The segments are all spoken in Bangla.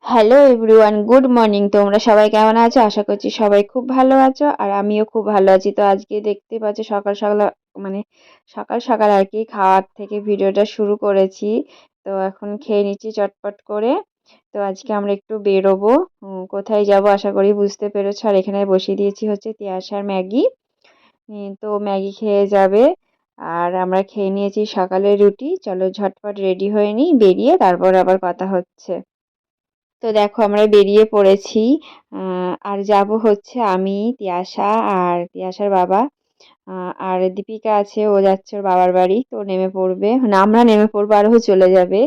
Hello everyone, good morning. তোমরা সবাই কেমন আছো? আশা করছি সবাই খুব ভালো আছো আর আমিও খুব ভালো আছি। তো আজকে দেখতে পাচ্ছ সকাল সকাল মানে সকাল সকাল আর কি খাওয়ার থেকে ভিডিওটা শুরু করেছি। তো এখন খেয়ে নিচ্ছি চটপট করে। তো আজকে আমরা একটু বেরোবো। কোথায় যাব আশা করি বুঝতে পেরেছো। আর এখানে বসিয়ে দিয়েছি হচ্ছে তিয়াশার ম্যাগি। তো ম্যাগি খেয়ে যাবে। আর আমরা খেয়ে নিয়েছি সকালে রুটি। চলো ঝটপট রেডি হয়ে নিই, বেরিয়ে তারপর আবার কথা হচ্ছে। তো দেখো আমরা বেরিয়ে পড়েছি। আর যাব হচ্ছে আমি, তিয়াশা আর তিয়াশার বাবা। আর দীপিকা আছে, ও যাচ্ছে ওর বাবার বাড়ি। তো নেমে পড়বে, না আমরা নেমে পড়বো আর ও চলে যাবে।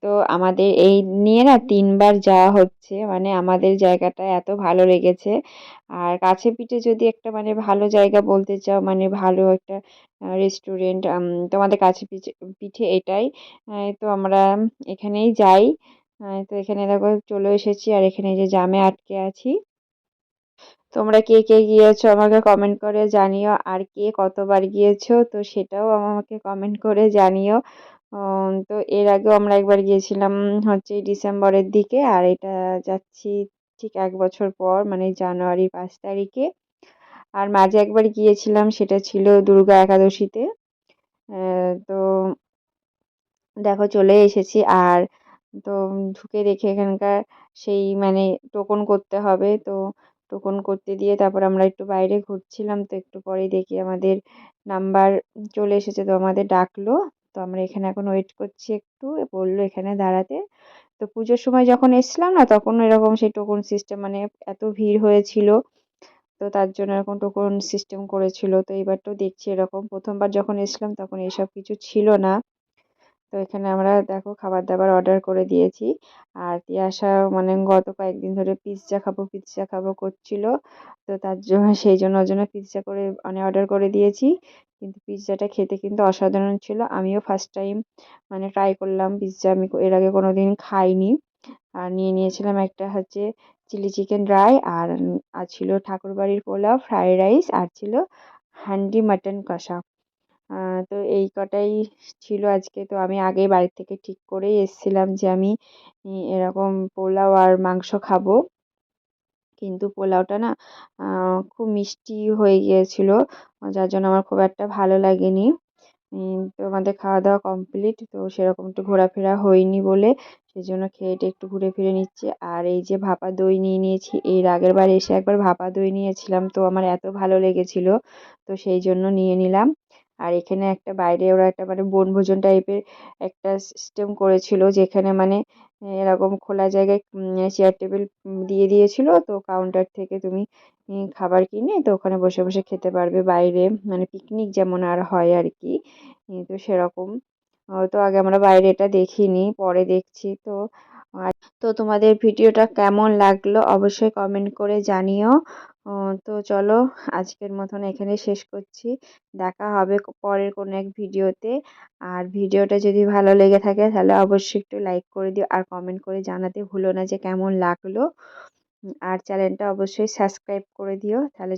তো আমাদের এই নিয়ে না 3বার যাওয়া হচ্ছে, মানে আমাদের জায়গাটা এত ভালো লেগেছে। আর কাছে পিঠে যদি একটা মানে ভালো জায়গা বলতে চাও, মানে ভালো একটা রেস্টুরেন্ট, তোমাদের কাছে পিঠে পিঠে এটাই। তো আমরা এখানেই যাই। তো এখানে দেখো চলে এসেছি আর এখানে যে জ্যামে আটকে আছি। তোমরা কে কে গিয়েছো আমাকে কমেন্ট করে জানিও, আর কে কতবার গিয়েছো তো সেটাও আমাকে কমেন্ট করে জানিও। তো এর আগেও আমরা একবার গিয়েছিলাম হচ্ছে ডিসেম্বরের দিকে, আর এটা যাচ্ছি ঠিক 1 বছর পর, মানে জানুয়ারির 5 তারিখে। আর মাঝে একবার গিয়েছিলাম, সেটা ছিল দুর্গা একাদশীতে। তো দেখো চলে এসেছি। আর তো ঢুকে দেখে এখানকার সেই মানে টোকন করতে হবে। তো টোকন করতে দিয়ে তারপর আমরা একটু বাইরে ঘুরছিলাম। তো একটু পরেই দেখি আমাদের নাম্বার চলে এসেছে, তো আমাদের ডাকলো। তো আমরা এখানে এখন ওয়েট করছি, একটু বললো এখানে দাঁড়াতে। তো পুজোর সময় যখন এসছিলাম না, তখন এরকম সেই টোকন সিস্টেম, মানে এত ভিড় হয়েছিল, তো তার জন্য এরকম টোকন সিস্টেম করেছিল। তো এবারটাও দেখছি এরকম, প্রথমবার যখন এসলাম তখন এসব কিছু ছিল না। তো এখানে আমরা দেখো খাবার দাবার অর্ডার করে দিয়েছি। আর তিয়াশা মানে গত কয়েকদিন ধরে পিৎজা খাবো পিৎজা খাবো করছিল। তো তার জন্য সেই জন্য ওর জন্য পিৎজা করে মানে অর্ডার করে দিয়েছি। কিন্তু পিৎজাটা খেতে কিন্তু অসাধারণ ছিল। আমিও ফার্স্ট টাইম মানে ট্রাই করলাম পিৎজা, আমি এর আগে কোনোদিন খাইনি। আর নিয়ে নিয়েছিলাম একটা হচ্ছে চিলি চিকেন ড্রাই, আর ছিল ঠাকুরবাড়ির পোলাও, ফ্রাইড রাইস, আর ছিল হান্ডি মাটন কষা। তো এই কটাই ছিল আজকে। তো আমি আগেই বাড়ি থেকে ঠিক করেই এসেছিলাম যে আমি এরকম পোলাও আর মাংস খাবো। কিন্তু পোলাওটা না খুব মিষ্টি হয়ে গিয়েছিল, যার জন্য আমার খুব একটা ভালো লাগেনি। তো আমাদের খাওয়া দাওয়া কমপ্লিট, তো সেরকম একটু ঘোরাফেরা হয়নি বলে সেজন্য খেয়ে টেয়ে একটু ঘুরে ফিরে নিচ্ছি। আর এই যে ভাপা দই নিয়ে নিয়েছি, এর আগের বার এসে একবার ভাপা দই নিয়েছিলাম, তো আমার এত ভালো লেগেছিল, তো সেই জন্য নিয়ে নিলাম। আর এখানে একটা বাইরে ওরা একটা মানে বনভোজন টাইপের একটা সিস্টেম করেছিল, যেখানে মানে এরকম খোলা জায়গায় চেয়ার টেবিল দিয়ে দিয়েছিল। তো কাউন্টার থেকে তুমি খাবার কিনে তো ওখানে বসে বসে খেতে পারবে বাইরে, মানে পিকনিক যেমন আর হয় আর কি। তো সেরকম। তো আগে আমরা বাইরে এটা দেখিনি, পরে দেখছি। তো তো তোমাদের ভিডিওটা কেমন লাগলো অবশ্যই কমেন্ট করে জানিও। তো চলো আজকের মতন এখানে শেষ করছি। দেখা হবে পরের কোনো এক ভিডিওতে। আর ভিডিওটা যদি ভালো লেগে থাকে তাহলে অবশ্যই একটু লাইক করে দিও, আর কমেন্ট করে জানাতে ভুলো না যে কেমন লাগলো। আর চ্যানেলটা অবশ্যই সাবস্ক্রাইব করে দিও তাহলে।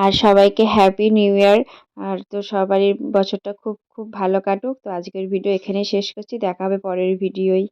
আর সবাইকে হ্যাপি নিউ ইয়ার। আর তো সবারই বছরটা খুব খুব ভালো কাটুক। তো আজকের ভিডিও এখানেই শেষ করছি, দেখা হবে পরের ভিডিওয়।